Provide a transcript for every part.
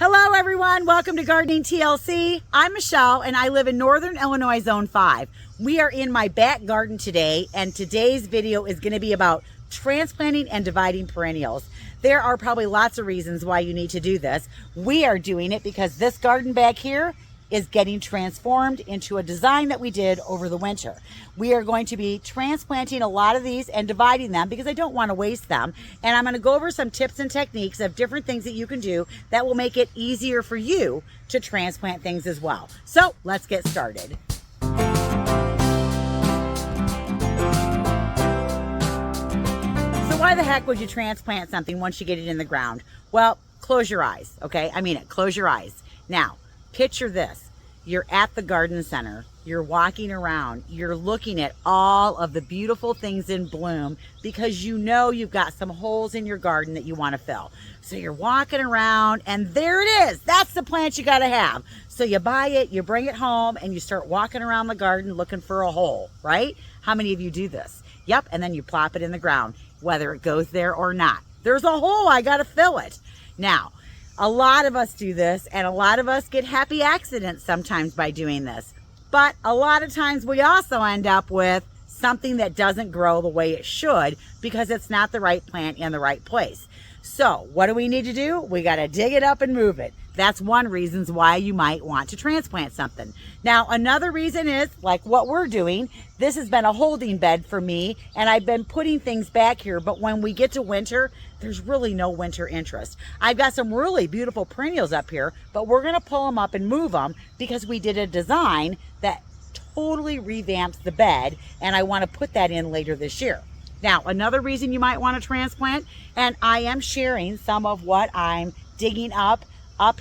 Hello everyone, welcome to Gardening TLC. I'm Michelle and I live in Northern Illinois Zone 5. We are in my back garden today and today's video is going to be about transplanting and dividing perennials. There are probably lots of reasons why you need to do this. We are doing it because this garden back here is getting transformed into a design that we did over the winter. We are going to be transplanting a lot of these and dividing them because I don't want to waste them. And I'm going to go over some tips and techniques of different things that you can do that will make it easier for you to transplant things as well. So let's get started. So why the heck would you transplant something once you get it in the ground? Well, close your eyes, okay? I mean it, close your eyes. Now, picture this. You're at the garden center. You're walking around. You're looking at all of the beautiful things in bloom because you know you've got some holes in your garden that you want to fill. So you're walking around and there it is. That's the plant you got to have. So you buy it, you bring it home, and you start walking around the garden looking for a hole, right? How many of you do this? Yep, and then you plop it in the ground, whether it goes there or not. There's a hole, I got to fill it. Now, a lot of us do this, and a lot of us get happy accidents sometimes by doing this. But a lot of times we also end up with something that doesn't grow the way it should because it's not the right plant in the right place. So what do we need to do? We got to dig it up and move it. That's one reason why you might want to transplant something. Now, another reason is like what we're doing. This has been a holding bed for me, and I've been putting things back here. But when we get to winter, there's really no winter interest. I've got some really beautiful perennials up here, but we're going to pull them up and move them because we did a design that totally revamps the bed, and I want to put that in later this year. Now, another reason you might want to transplant, and I am sharing some of what I'm digging up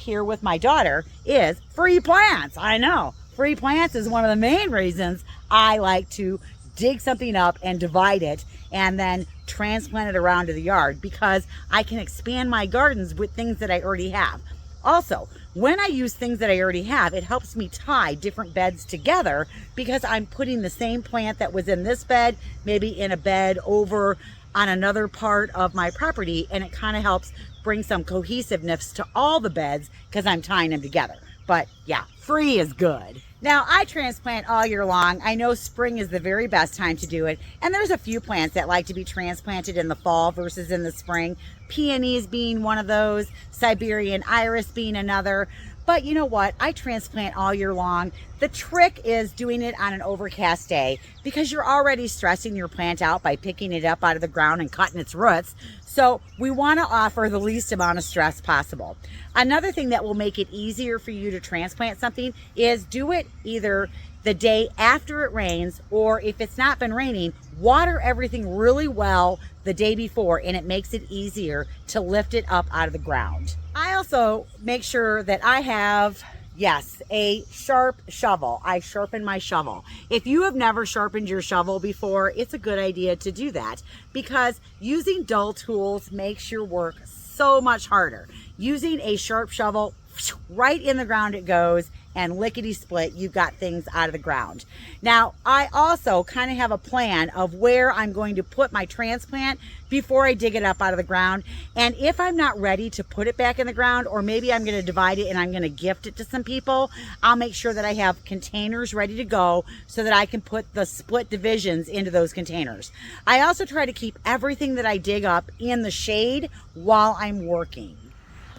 here with my daughter, is free plants. I know, free plants is one of the main reasons I like to dig something up and divide it and then transplant it around to the yard because I can expand my gardens with things that I already have. Also, when I use things that I already have, it helps me tie different beds together because I'm putting the same plant that was in this bed, maybe in a bed over on another part of my property, and it kind of helps bring some cohesiveness to all the beds because I'm tying them together. But yeah, free is good. Now, I transplant all year long. I know spring is the very best time to do it, and there's a few plants that like to be transplanted in the fall versus in the spring. Peonies being one of those, Siberian iris being another. But you know what? I transplant all year long. The trick is doing it on an overcast day because you're already stressing your plant out by picking it up out of the ground and cutting its roots. So we want to offer the least amount of stress possible. Another thing that will make it easier for you to transplant something is do it either the day after it rains, or if it's not been raining, water everything really well the day before, and it makes it easier to lift it up out of the ground. I also make sure that I have, yes, a sharp shovel. I sharpen my shovel. If you have never sharpened your shovel before, it's a good idea to do that because using dull tools makes your work so much harder. Using a sharp shovel, right in the ground it goes, and lickety split, you've got things out of the ground. Now, I also kind of have a plan of where I'm going to put my transplant before I dig it up out of the ground. And if I'm not ready to put it back in the ground, or maybe I'm going to divide it and I'm going to gift it to some people, I'll make sure that I have containers ready to go so that I can put the split divisions into those containers. I also try to keep everything that I dig up in the shade while I'm working.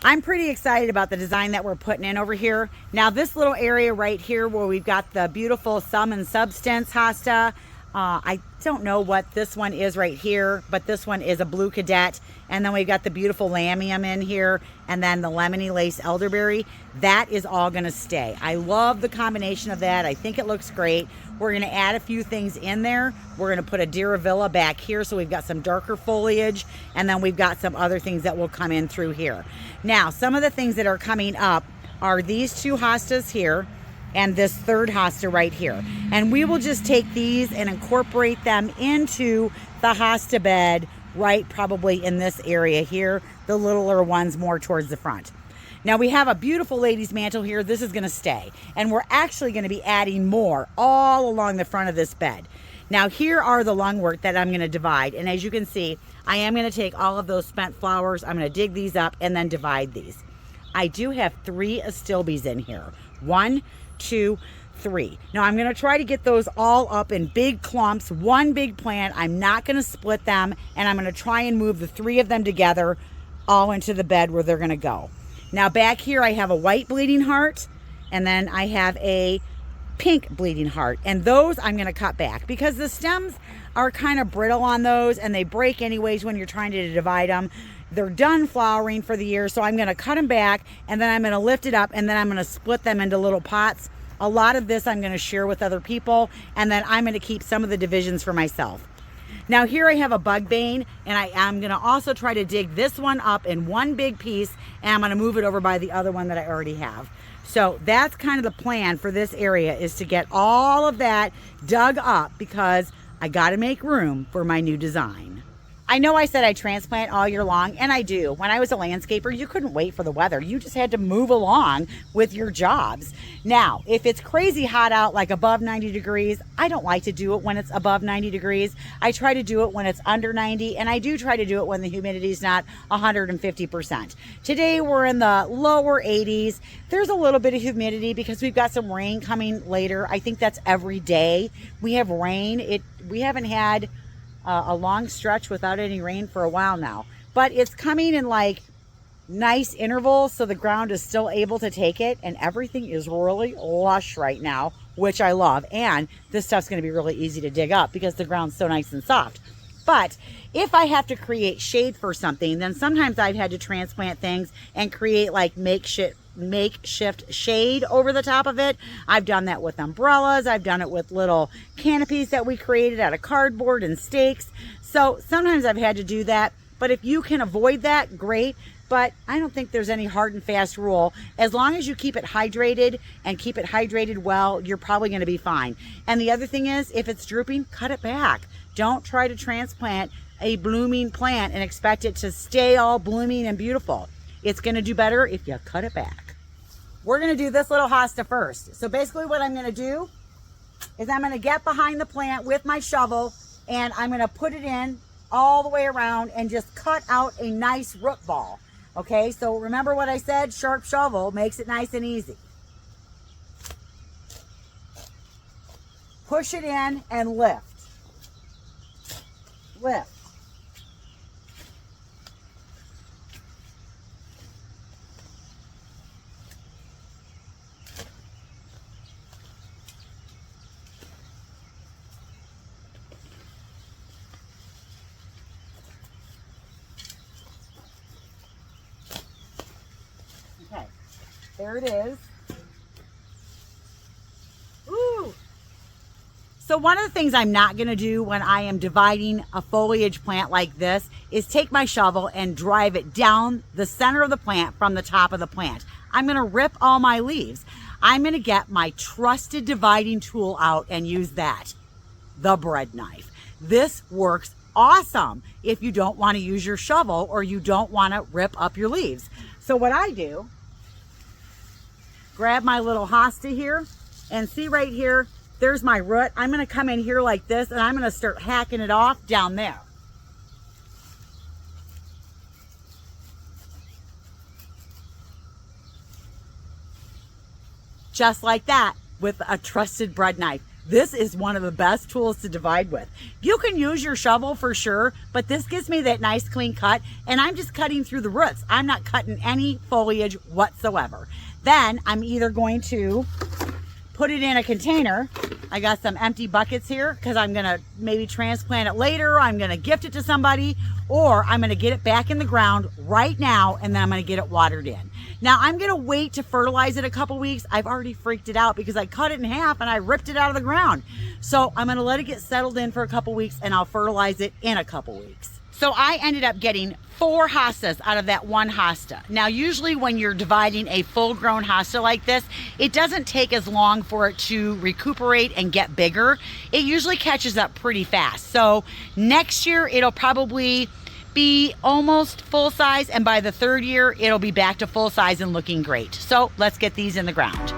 I'm pretty excited about the design that we're putting in over here. Now, this little area right here where we've got the beautiful Sum and Substance hosta, I don't know what this one is right here, but this one is a blue cadet. And then we've got the beautiful lamium in here, and then the lemony lace elderberry. That is all gonna stay. I love the combination of that. I think it looks great. We're gonna add a few things in there. We're gonna put a Diravilla back here, so we've got some darker foliage, and then we've got some other things that will come in through here. Now, some of the things that are coming up are these two hostas here, and this third hosta right here. And we will just take these and incorporate them into the hosta bed right probably in this area here, the littler ones more towards the front. Now we have a beautiful lady's mantle here. This is gonna stay. And we're actually gonna be adding more all along the front of this bed. Now here are the lungwort that I'm gonna divide. And as you can see, I am gonna take all of those spent flowers, I'm gonna dig these up and then divide these. I do have 3 astilbes in here. 1, 2, 3. Now I'm going to try to get those all up in big clumps, one big plant. I'm not going to split them, and I'm going to try and move the 3 of them together all into the bed where they're going to go. Now back here I have a white bleeding heart, and then I have a pink bleeding heart, and those I'm going to cut back because the stems are kind of brittle on those, and they break anyways when you're trying to divide them. They're done flowering for the year, so I'm going to cut them back, and then I'm going to lift it up, and then I'm going to split them into little pots. A lot of this I'm going to share with other people, and then I'm going to keep some of the divisions for myself. Now here I have a bug bane, and I am going to also try to dig this one up in one big piece, and I'm going to move it over by the other one that I already have. So that's kind of the plan for this area, is to get all of that dug up because I got to make room for my new design. I know I said I transplant all year long, and I do. When I was a landscaper, you couldn't wait for the weather. You just had to move along with your jobs. Now, if it's crazy hot out, like above 90 degrees, I don't like to do it when it's above 90 degrees. I try to do it when it's under 90, and I do try to do it when the humidity is not 150%. Today, we're in the lower 80s. There's a little bit of humidity because we've got some rain coming later. I think that's every day. We have rain. We haven't had a long stretch without any rain for a while now, but it's coming in like nice intervals, so the ground is still able to take it, and everything is really lush right now, which I love. And this stuff's going to be really easy to dig up because the ground's so nice and soft. But if I have to create shade for something, then sometimes I've had to transplant things and create like makeshift shade over the top of it. I've done that with umbrellas. I've done it with little canopies that we created out of cardboard and stakes. So sometimes I've had to do that, but if you can avoid that, great. But I don't think there's any hard and fast rule. As long as you keep it hydrated and keep it hydrated well, you're probably going to be fine. And the other thing is, if it's drooping, cut it back. Don't try to transplant a blooming plant and expect it to stay all blooming and beautiful. It's going to do better if you cut it back. We're going to do this little hosta first. So basically what I'm going to do is I'm going to get behind the plant with my shovel, and I'm going to put it in all the way around and just cut out a nice root ball. Okay, so remember what I said, sharp shovel makes it nice and easy. Push it in and lift. Lift. Okay, there it is. Ooh. So one of the things I'm not going to do when I am dividing a foliage plant like this is take my shovel and drive it down the center of the plant from the top of the plant. I'm going to rip all my leaves. I'm going to get my trusted dividing tool out and use that, the bread knife. This works awesome if you don't want to use your shovel or you don't want to rip up your leaves. So what I do, grab my little hosta here, and see right here, there's my root. I'm going to come in here like this, and I'm going to start hacking it off down there. Just like that, with a trusted bread knife. This is one of the best tools to divide with. You can use your shovel for sure, but this gives me that nice clean cut, and I'm just cutting through the roots. I'm not cutting any foliage whatsoever. Then I'm either going to put it in a container. I got some empty buckets here because I'm going to maybe transplant it later. I'm going to gift it to somebody, or I'm going to get it back in the ground right now, and then I'm going to get it watered in. Now I'm going to wait to fertilize it a couple weeks. I've already freaked it out because I cut it in half and I ripped it out of the ground. So I'm going to let it get settled in for a couple weeks, and I'll fertilize it in a couple weeks. So I ended up getting 4 hostas out of that one hosta. Now, usually when you're dividing a full-grown hosta like this, it doesn't take as long for it to recuperate and get bigger. It usually catches up pretty fast. So next year, it'll probably be almost full size, and by the 3rd year, it'll be back to full size and looking great. So let's get these in the ground.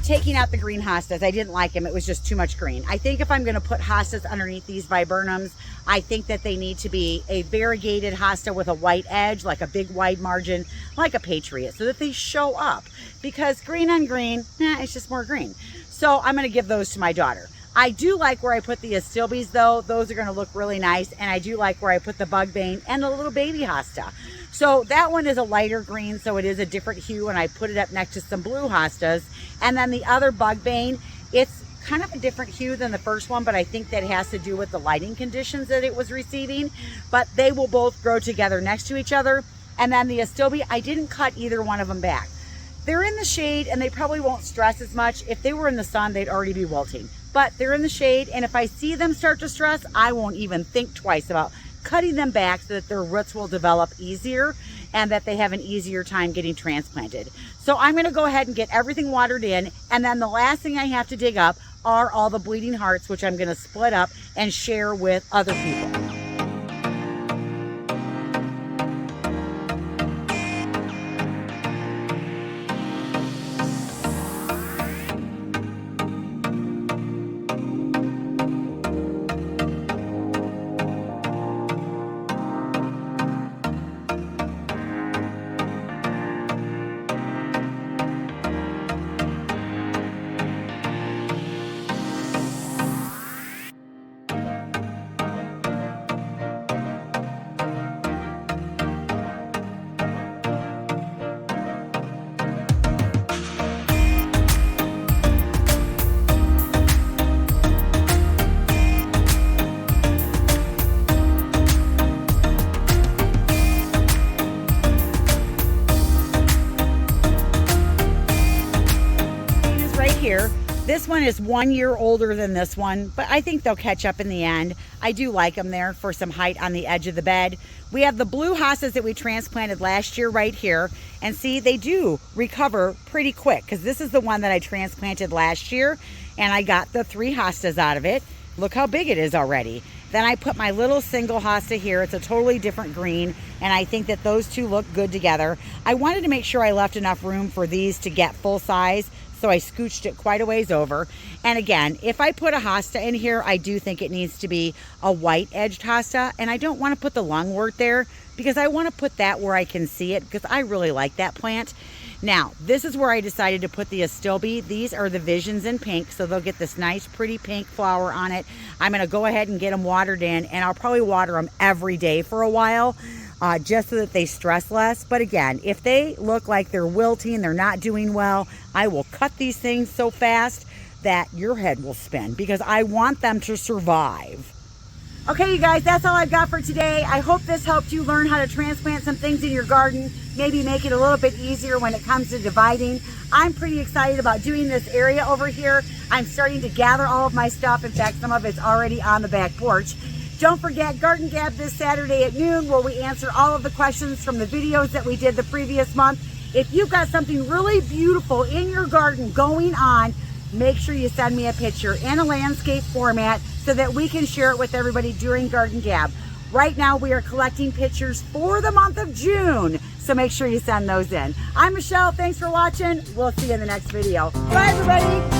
taking out the green hostas. I didn't like them. It was just too much green. I think if I'm going to put hostas underneath these viburnums, I think that they need to be a variegated hosta with a white edge, like a big wide margin, like a Patriot, so that they show up. Because green on green, it's just more green. So I'm going to give those to my daughter. I do like where I put the astilbes though. Those are going to look really nice. And I do like where I put the bugbane and the little baby hosta. So that one is a lighter green, so it is a different hue, and I put it up next to some blue hostas. And then the other bugbane, it's kind of a different hue than the first one, but I think that has to do with the lighting conditions that it was receiving. But they will both grow together next to each other. And then the astilbe, I didn't cut either one of them back. They're in the shade and they probably won't stress as much. If they were in the sun, they'd already be wilting. But they're in the shade, and if I see them start to stress, I won't even think twice about cutting them back so that their roots will develop easier and that they have an easier time getting transplanted. So I'm going to go ahead and get everything watered in, and then the last thing I have to dig up are all the bleeding hearts, which I'm going to split up and share with other people. Here, this one is 1 year older than this one, but I think they'll catch up in the end. I do like them there for some height on the edge of the bed. We have the blue hostas that we transplanted last year right here, and see, they do recover pretty quick, because this is the one that I transplanted last year, and I got the 3 hostas out of it. Look how big it is already. Then I put my little single hosta here. It's a totally different green, and I think that those two look good together. I wanted to make sure I left enough room for these to get full size, so I scooched it quite a ways over. And again, if I put a hosta in here, I do think it needs to be a white edged hosta, and I don't want to put the lungwort there because I want to put that where I can see it, because I really like that plant. Now, this is where I decided to put the astilbe. These are the Visions in pink, so they'll get this nice pretty pink flower on it. I'm going to go ahead and get them watered in, and I'll probably water them every day for a while, just so that they stress less. But again, if they look like they're wilting, they're not doing well, I will cut these things so fast that your head will spin, because I want them to survive. Okay, you guys, that's all I've got for today. I hope this helped you learn how to transplant some things in your garden, maybe make it a little bit easier when it comes to dividing. I'm pretty excited about doing this area over here. I'm starting to gather all of my stuff. In fact, some of it's already on the back porch. Don't forget Garden Gab this Saturday at noon, where we answer all of the questions from the videos that we did the previous month. If you've got something really beautiful in your garden going on, make sure you send me a picture in a landscape format so that we can share it with everybody during Garden Gab. Right now we are collecting pictures for the month of June, so make sure you send those in. I'm Michelle, thanks for watching. We'll see you in the next video. Bye everybody.